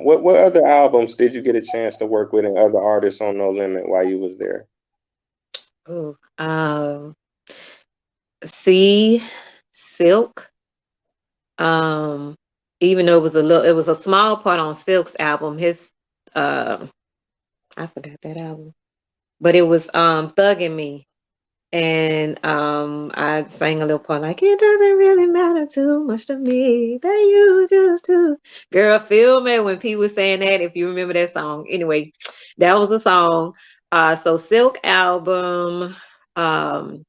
What other albums did you get a chance to work with and other artists on No Limit while you was there? Ooh, C, Silk. Um, Even though it was a small part on Silk's album. Um, I forgot that album, but it was Thugging Me. And I sang a little part like it doesn't really matter too much to me that you just to. Girl, feel me when P was saying that, if you remember that song. Anyway, that was a song. So Silk album, um,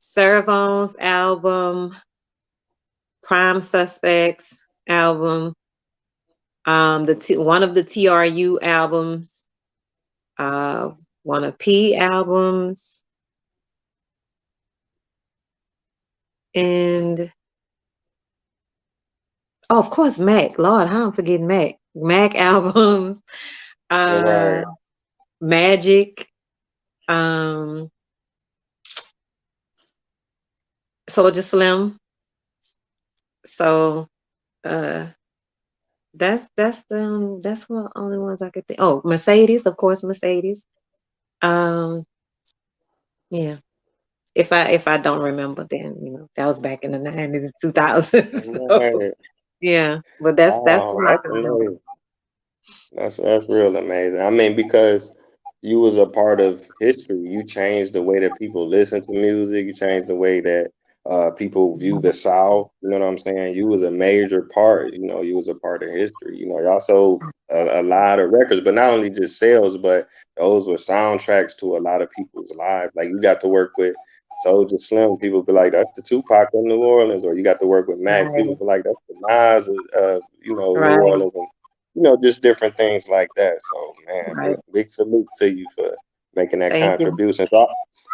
Seravone's album, Prime Suspects album, one of the TRU albums, uh, one of P albums, and oh, of course, Mac. Lord, how I'm forgetting Mac. Mac album, uh, Right. Magic, um, Soulja Slim. So uh, that's the only ones I could think. Oh, Mercedes, of course, Mercedes. Um, yeah. If I don't remember, then that was back in the 90s and 2000s. So Right. yeah, but that's Wow, what I that's can remember. amazing. That's real amazing. I mean, because you was a part of history. You changed the way that people listen to music. You changed the way that people view the South. You know what I'm saying? You was a major part. You know, you was a part of history. You know, y'all sold a lot of records, but not only just sales, but those were soundtracks to a lot of people's lives. Like you got to work with Soulja Slim. People be like, "That's the Tupac of New Orleans," or you got to work with Mac. People Right, be like, "That's the Nas of New right. Orleans." Just different things like that. So, man, Right. big salute to you for making that Thank you. contribution. So,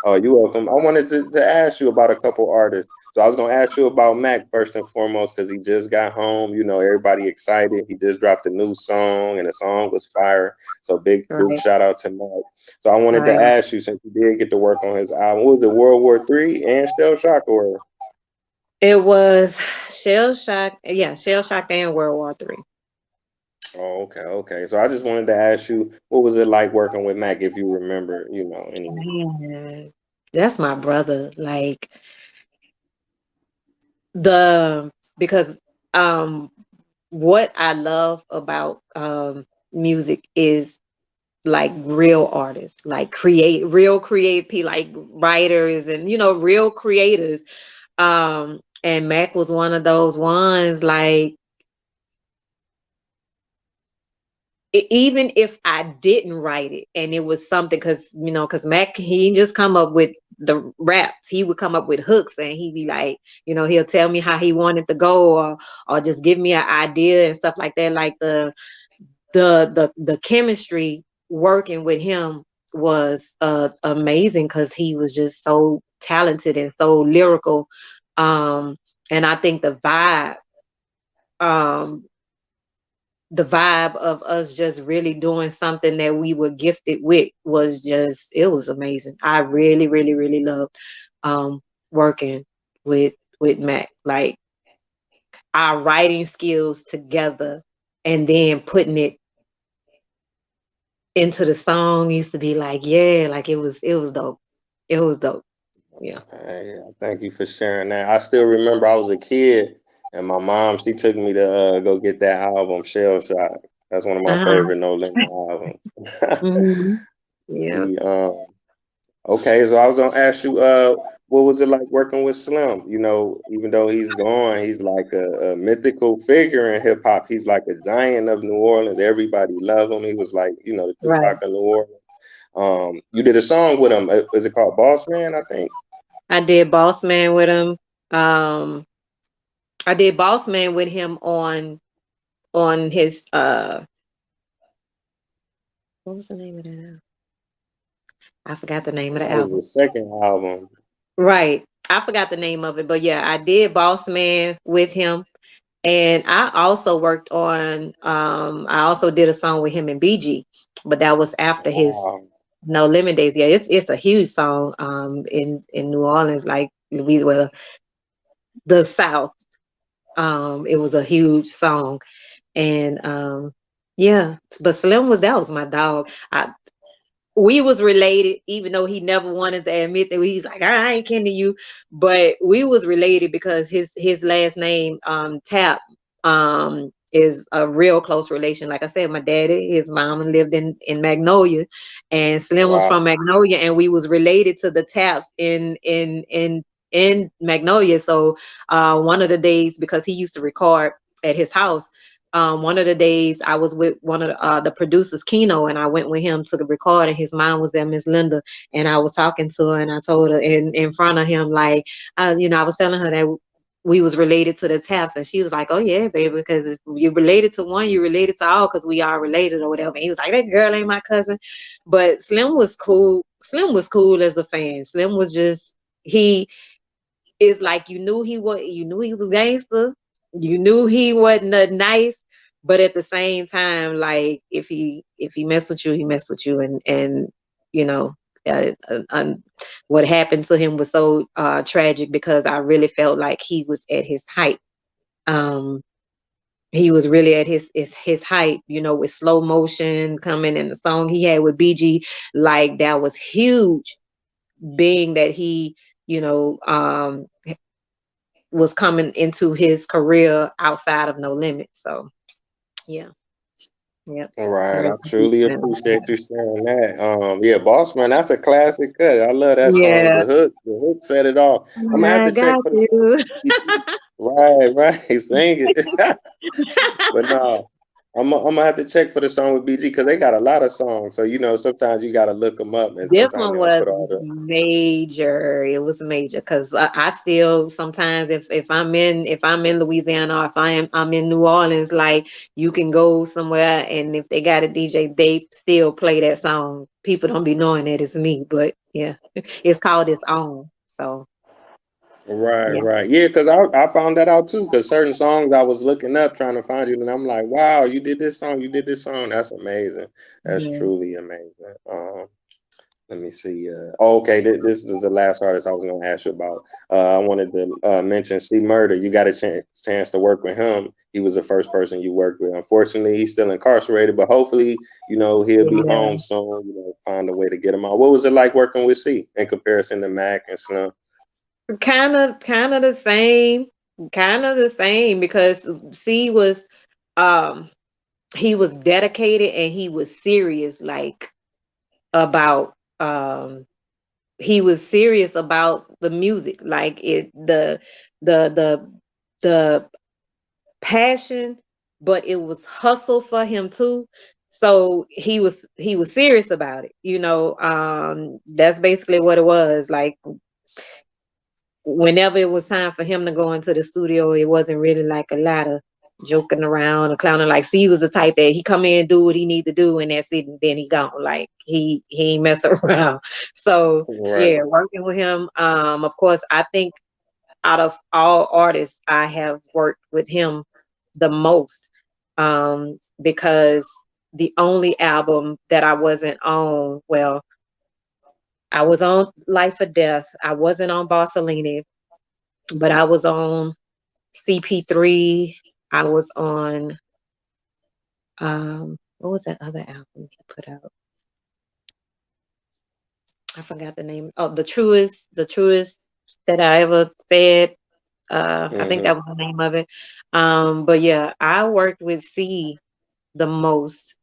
oh, you're welcome. I wanted to ask you about a couple artists. So, I was gonna ask you about Mac first and foremost because he just got home. You know, everybody excited. He just dropped a new song, and the song was fire. So, big Right, shout out to Mac. So, I wanted to right. ask you since you did get to work on his album, what was it World War III and Shell Shock or? It was Shell Shock, yeah, Shell Shock and World War III. Oh, okay, okay. So I just wanted to ask you, what was it like working with Mac, if you remember, any. Man, that's my brother. Like the because um what I love about music is like real artists, like real create people, like writers and real creators. And Mac was one of those ones. Like even if I didn't write it and it was something, because Mac, he didn't just come up with the raps. He would come up with hooks, and he'd be like, he'll tell me how he wanted to go, or just give me an idea and stuff like that. Like the chemistry working with him was amazing, because he was just so talented and so lyrical. um and I think um the vibe of us just really doing something that we were gifted with was just, it was amazing. I really, really, really loved um working with Mac. Like our writing skills together and then putting it into the song used to be like, yeah, like it was dope. It was dope. Yeah. Hey, thank you for sharing that. I still remember I was a kid, and my mom, she took me to go get that album, Shell Shock. That's one of my Uh-huh. favorite No Limit albums. Hmm. Yeah. See, okay, so I was gonna ask you, what was it like working with Slim? Even though he's gone, he's like a mythical figure in hip hop. He's like a giant of New Orleans. Everybody love him. He was like, the Right. Tupac of New Orleans. You did a song with him. Is it called Boss Man? I think. I did Boss Man with him. Um, I did Boss Man with him on his what was the name of that album? I forgot the name of the That was album. the second album. Right. I forgot the name of it, but yeah, I did Boss Man with him. And I also did a song with him and BG, but that was after his Wow. No Limit days. Yeah, it's a huge song in New Orleans, like Louisiana, the South. It was a huge song. And yeah, but Slim was that was my dog. We was related, even though he never wanted to admit that. He's like, I ain't kin to you, but we was related because his last name, Tap, is a real close relation. Like I said, my daddy, his mom lived in Magnolia, and Slim was Wow. from Magnolia, and we was related to the Taps in Magnolia. So one of the days, because he used to record at his house, one of the days I was with one of the producers, Keno, and I went with him to the record, and his mom was there, Miss Linda, and I was talking to her, and I told her in front of him, like, I was telling her that we was related to the Taps, and she was like, "Oh yeah, baby, because if you're related to one, you're related to all, because we are related or whatever." And he was like, "That girl ain't my cousin," but Slim was cool. Slim was cool as a fan. Slim was just he is like you knew he was gangster. You knew he wasn't a nice, but at the same time, like if he messed with you, he messed with you, and you know, uh, uh, um, what happened to him was so tragic because I really felt like he was at his height. Um, he was really at his height, with slow motion coming, and the song he had with BG, like that was huge, being that he, you know, was coming into his career outside of No Limit. So yeah, yep. All right, I Rest in peace, truly man. appreciate you sharing that. Yeah, Boss Man, that's a classic cut. I love that song. Yeah, The hook set it off. I'm gonna have I to check got for the song. you. Right, right, sing it. But no, I'm gonna have to check for the song with BG because they got a lot of songs. So sometimes you gotta look them up, and This sometimes one they don't was put all the. major. It was major because I still sometimes if I'm in Louisiana, or if I'm in New Orleans, like you can go somewhere, and if they got a DJ, they still play that song. People don't be knowing that it's me, but yeah, it's called its own. So Right, yeah, right. Yeah, because I found that out too. Because certain songs I was looking up trying to find you, and I'm like, wow, you did this song, you did this song. That's amazing. That's yeah, truly amazing. Let me see. Oh, okay, this is the last artist I was going to ask you about. I wanted to mention C Murder. You got a chance to work with him. He was the first person you worked with. Unfortunately, he's still incarcerated, but hopefully, he'll be home yeah. soon. Find a way to get him out. What was it like working with C in comparison to Mac and Slim? Kind of the same, because C was um he was dedicated and he was serious, like about he was serious about the music, like the the passion, but it was hustle for him too. So he was serious about it. That's basically what it was. Like whenever it was time for him to go into the studio, it wasn't really like a lot of joking around or clowning. Like, see, he was the type that he come in, do what he need to do, and that's it, and then he gone. Like he ain't mess around. So Right. yeah, working with him. Of course, I think out of all artists, I have worked with him the most. Because the only album that I wasn't on, well, I was on Life or Death. I wasn't on Barcelona, but I was on CP3. I was on what was that other album he put out? I forgot the name. Oh, the truest that I ever said. I think Mm-hmm. that was the name of it. But yeah, I worked with C the most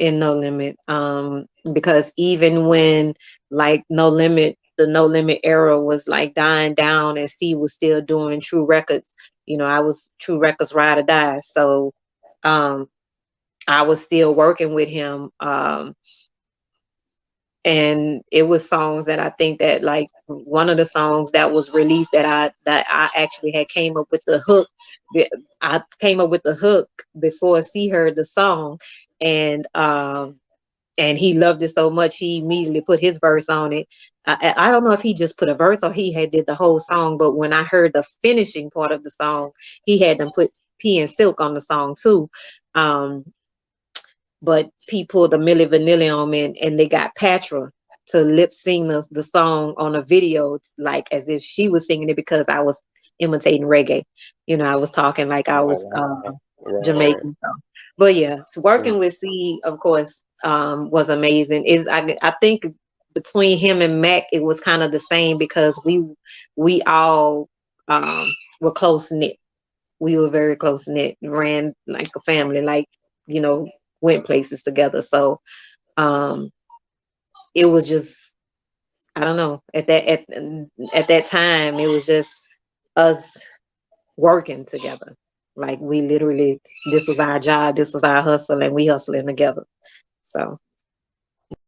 in No Limit. Because even when like the No Limit era was like dying down, and C was still doing True Records. I was True Records ride or die. So um I was still working with him. And it was songs that I think that, like, one of the songs that was released that I actually had came up with the hook. I came up with the hook before C heard the song, and he loved it so much he immediately put his verse on it. I don't know if he just put a verse or he had did the whole song, but when I heard the finishing part of the song, he had them put P and Silk on the song too. Um, but P pulled a Milli Vanilli on me, and they got Patra to lip sing the song on a video, like as if she was singing it, because I was imitating reggae. I was talking like I Oh was wow. Right. Jamaican. So. But yeah, Mm. working with C, of course, was amazing. Is I think between him and Mac, it was kind of the same because we all were close knit. We were very close knit, ran like a family, like you know, went places together. So um, it was just I don't know at that time it was just us working together. Like we literally, this was our job, this was our hustle, and we hustling together. So.